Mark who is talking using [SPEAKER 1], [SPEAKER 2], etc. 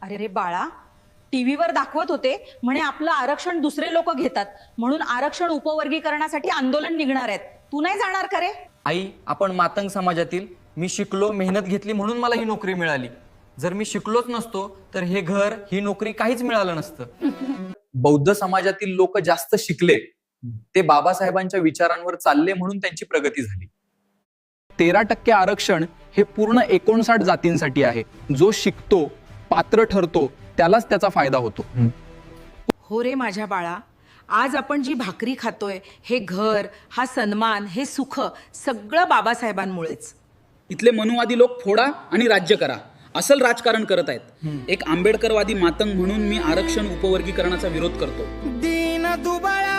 [SPEAKER 1] अरे रे बाळा, टीव्हीवर दाखवत होते म्हणे आपलं आरक्षण दुसरे लोक घेतात म्हणून आरक्षण उपवर्गीकरणासाठी आंदोलन निघणार आहेत. तू नाही जाणार का रे?
[SPEAKER 2] आई, आपण मातंग समाजातील, मी शिकलो, मेहनत घेतली म्हणून मला ही नोकरी मिळाली. जर मी शिकलोच नसतो तर हे घर, ही नोकरी काहीच मिळालं नसतं. बौद्ध समाजातील लोक जास्त शिकले, ते बाबासाहेबांच्या विचारांवर चालले म्हणून त्यांची प्रगती झाली.
[SPEAKER 3] 13% आरक्षण हे पूर्ण 59 जातींसाठी आहे. जो शिकतो, पात्र ठरतो, त्यालाच त्याचा फायदा होतो.
[SPEAKER 1] हो रे माझ्या बाळा, आज आपण जी भाकरी खातोय, हे घर, हा सन्मान, हे सुख सगळं बाबासाहेबांमुळेच.
[SPEAKER 4] इथले मनुवादी लोक फोडा आणि राज्य करा असं राजकारण करत आहेत. एक आंबेडकरवादी मातंग म्हणून मी आरक्षण उपवर्गीकरणाचा विरोध करतो.
[SPEAKER 5] दीन दुबळा